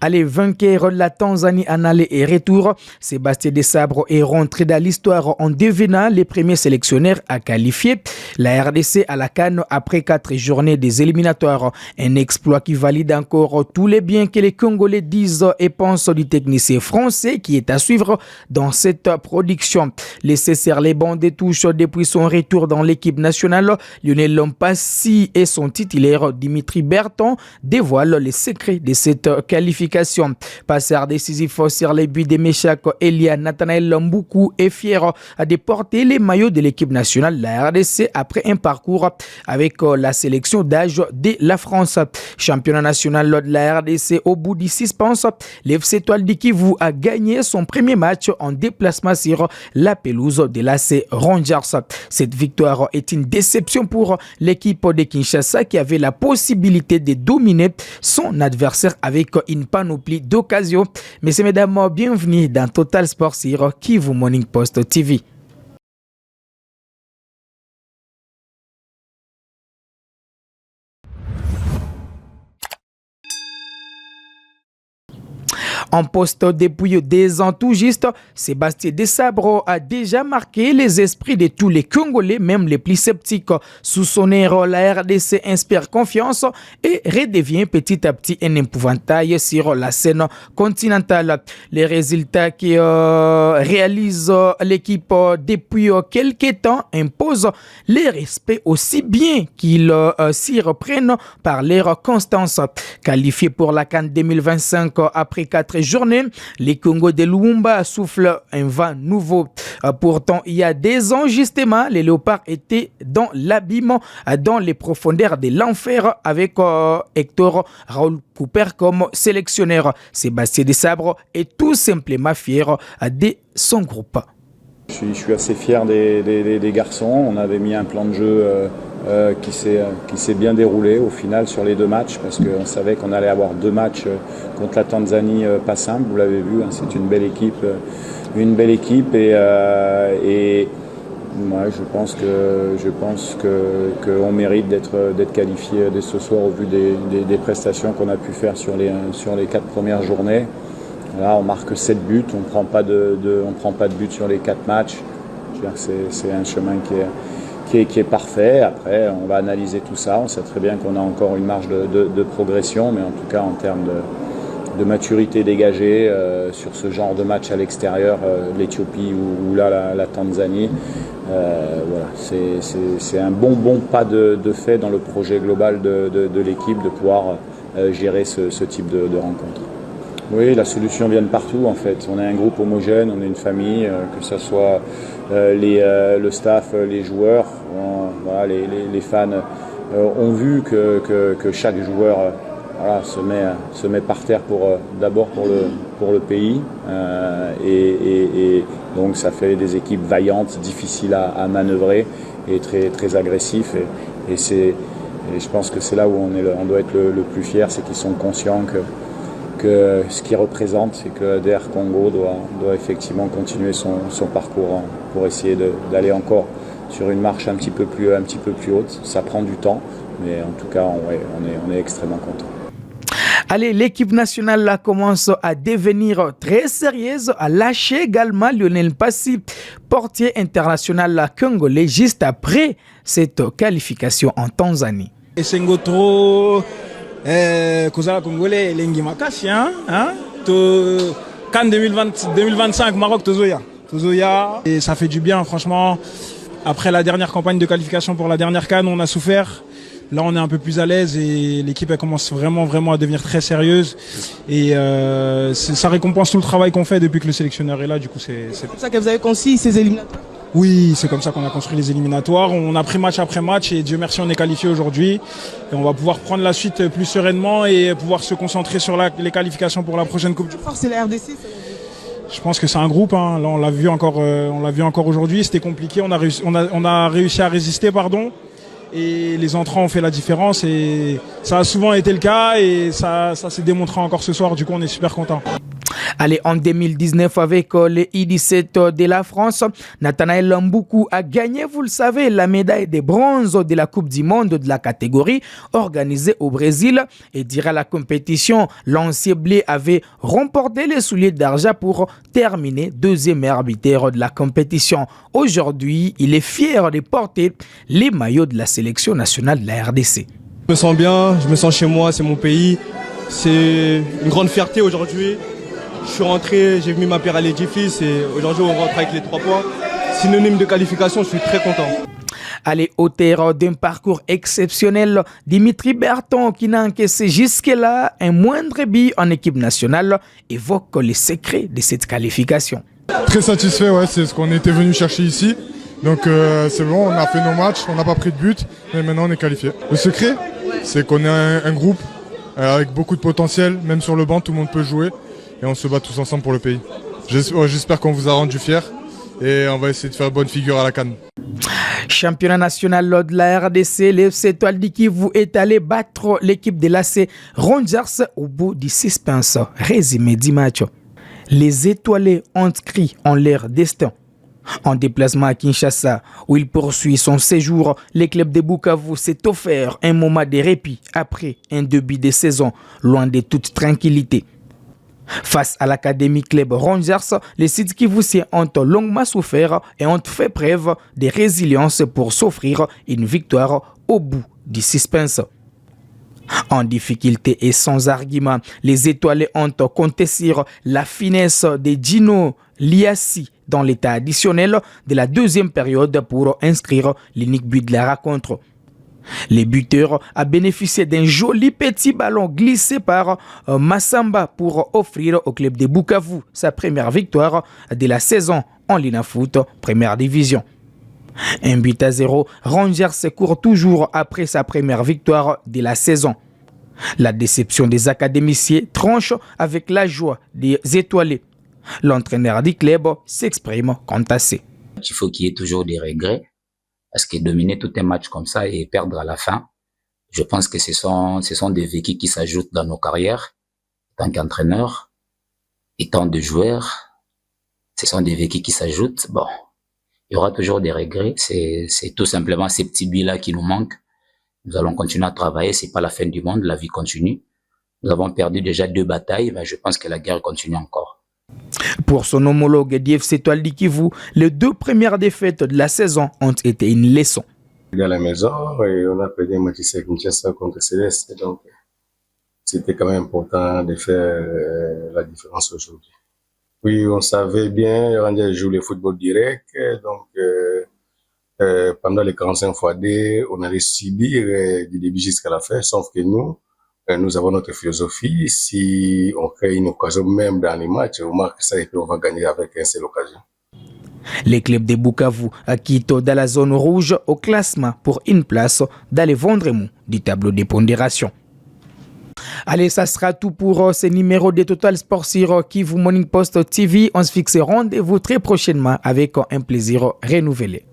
Allez, vainqueur la Tanzanie en aller et retour. Sébastien Desabre est rentré dans l'histoire en devenant le premier sélectionneur à qualifier la RDC à la CAN après 4 journées des éliminatoires. Un exploit qui valide encore tous les biens que les Congolais disent et pensent du technicien français qui est à suivre dans cette production. Laissé sur les bancs des touches depuis son retour dans l'équipe nationale, Lionel Lompassi et son titulaire Dimitri Berton dévoilent les secrets de cette qualification. Passeur décisif sur les buts de Meshak Elia, Nathanaël Mboukou est fier de porter les maillots de l'équipe nationale de la RDC après un parcours avec la sélection d'âge de la France. Championnat national de la RDC au bout du suspense, l'FC Étoile du Kivu a gagné son premier match en déplacement sur la pelouse de l'AC Rangers. Cette victoire est une déception pour l'équipe de Kinshasa qui avait la possibilité de dominer son adversaire avec une panoplie d'occasions. Messieurs, mesdames, bienvenue dans Total Sport sur Kivu Morning Post TV. En poste depuis 2 ans tout juste, Sébastien Desabre a déjà marqué les esprits de tous les Congolais, même les plus sceptiques. Sous son air, la RDC inspire confiance et redevient petit à petit un épouvantail sur la scène continentale. Les résultats qui réalise l'équipe depuis quelques temps imposent les respects aussi bien qu'ils s'y reprennent par leur constance. Qualifiés pour la CAN 2025 après 4 journées, les Congo de Lumumba soufflent un vent nouveau. Pourtant, il y a 2 ans justement, les Léopards étaient dans l'abîme, dans les profondeurs de l'enfer avec Hector Raoul Cooper comme sélectionneur. Sébastien Desabre est tout simplement fier de son groupe. Je suis assez fier des garçons. On avait mis un plan de jeu qui s'est bien déroulé au final sur les 2 matchs parce qu'on savait qu'on allait avoir 2 matchs contre la Tanzanie pas simple. Vous l'avez vu, hein, c'est une belle équipe et moi je pense qu'on mérite d'être qualifié dès ce soir au vu des prestations qu'on a pu faire sur les 4 premières journées. Là, on marque 7 buts, on prend pas de but sur les 4 matchs. Je veux dire que c'est un chemin qui est parfait. Après, on va analyser tout ça. On sait très bien qu'on a encore une marge de progression, mais en tout cas en termes de maturité dégagée sur ce genre de match à l'extérieur, l'Éthiopie ou là la Tanzanie, voilà, c'est un bon pas de fait dans le projet global de l'équipe de pouvoir gérer ce type de rencontre. Oui, la solution vient de partout en fait. On est un groupe homogène, on est une famille, que ce soit le staff, les joueurs, voilà, les fans ont vu que chaque joueur voilà, se met par terre d'abord pour le pays et donc ça fait des équipes vaillantes, difficiles à manœuvrer et très agressifs et je pense que c'est là où on doit être le plus fier, c'est qu'ils sont conscients que ce qu'il représente, c'est que DR Congo doit effectivement continuer son parcours pour essayer d'aller encore sur une marche un petit peu plus haute. Ça prend du temps, mais en tout cas, on est extrêmement content. Allez, l'équipe nationale là commence à devenir très sérieuse, à lâcher également Lionel Passi, portier international congolais, juste après cette qualification en Tanzanie. Kozala Congolais lengi makasi hein to CAN 2025 Maroc Tozoya et ça fait du bien franchement. Après la dernière campagne de qualification pour la dernière CAN, on a souffert. Là, on est un peu plus à l'aise et l'équipe elle commence vraiment à devenir très sérieuse et ça récompense tout le travail qu'on fait depuis que le sélectionneur est là. Du coup, c'est comme ça que vous avez construit ces éliminatoires. Oui, c'est comme ça qu'on a construit les éliminatoires. On a pris match après match et Dieu merci, on est qualifié aujourd'hui. Et on va pouvoir prendre la suite plus sereinement et pouvoir se concentrer sur les qualifications pour la prochaine Coupe du Monde. C'est la RDC. Je pense que c'est un groupe. Hein. Là, on l'a vu encore aujourd'hui. C'était compliqué. On a réussi à résister, pardon. Et les entrants ont fait la différence et ça a souvent été le cas et ça s'est démontré encore ce soir. Du coup, on est super content. Allez, en 2019, avec les I-17 de la France, Nathanaël Mboukou a gagné, vous le savez, la médaille de bronze de la Coupe du Monde de la catégorie organisée au Brésil. Et durant la compétition, l'ancien blé avait remporté les souliers d'argent pour terminer deuxième arbitre de la compétition. Aujourd'hui, il est fier de porter les maillots de la sélection nationale de la RDC. Je me sens bien, je me sens chez moi, c'est mon pays. C'est une grande fierté aujourd'hui. Je suis rentré, j'ai mis ma pierre à l'édifice et aujourd'hui on rentre avec les 3 points. Synonyme de qualification, je suis très content. Allez, auteur d'un parcours exceptionnel, Dimitri Berton, qui n'a encaissé jusque-là un moindre but en équipe nationale, évoque les secrets de cette qualification. Très satisfait, ouais, c'est ce qu'on était venu chercher ici. Donc c'est bon, on a fait nos matchs, on n'a pas pris de but, mais maintenant on est qualifié. Le secret, c'est qu'on est un groupe avec beaucoup de potentiel, même sur le banc, tout le monde peut jouer et on se bat tous ensemble pour le pays. J'espère qu'on vous a rendu fiers et on va essayer de faire bonne figure à la CAN. Championnat national de la RDC, l'FC Étoile du Kivu est allé battre l'équipe de l'AC Rangers au bout du suspense. Résumé du match. Les étoilés ont crié en leur destin. En déplacement à Kinshasa, où il poursuit son séjour, le club de Bukavu s'est offert un moment de répit après un début de saison loin de toute tranquillité. Face à l'Académie Club Rangers, les Sud Kivusiens ont longuement souffert et ont fait preuve de résilience pour s'offrir une victoire au bout du suspense. En difficulté et sans argument, les étoilés ont compté sur la finesse de Gino Liassi dans l'état additionnel de la deuxième période pour inscrire l'unique but de la rencontre. Le buteur a bénéficié d'un joli petit ballon glissé par Massamba pour offrir au club de Bukavu sa première victoire de la saison en Linafoot première division. 1-0, Rangers court toujours après sa première victoire de la saison. La déception des académiciens tranche avec la joie des étoilés. L'entraîneur du club s'exprime quant à ça. Il faut qu'il y ait toujours des regrets, parce que dominer tout un match comme ça et perdre à la fin, je pense que ce sont des vécus qui s'ajoutent dans nos carrières, en tant qu'entraîneur, étant de joueurs, ce sont des vécus qui s'ajoutent. Bon, il y aura toujours des regrets, c'est tout simplement ces petits buts-là qui nous manquent. Nous allons continuer à travailler, c'est pas la fin du monde, la vie continue. Nous avons perdu déjà 2 batailles, mais je pense que la guerre continue encore. Pour son homologue d'IFC Étoile du Kivu, les 2 premières défaites de la saison ont été une leçon. À la maison, et on a perdu un match à Kinshasa contre Céleste, donc c'était quand même important de faire la différence aujourd'hui. Oui, on savait bien, Rangers joue le football direct, donc pendant les 45 fois D, on allait subir du début jusqu'à la fin, sauf que nous avons notre philosophie. Si on crée une occasion même dans les matchs, on marque ça et puis on va gagner avec une seule occasion. Les clubs de Bukavu quittent dans la zone rouge au classement pour une place dans les vendrements du tableau de pondération. Allez, ça sera tout pour ce numéro de Total Sport sur Kivu Morning Post TV. On se fixe rendez-vous très prochainement avec un plaisir renouvelé.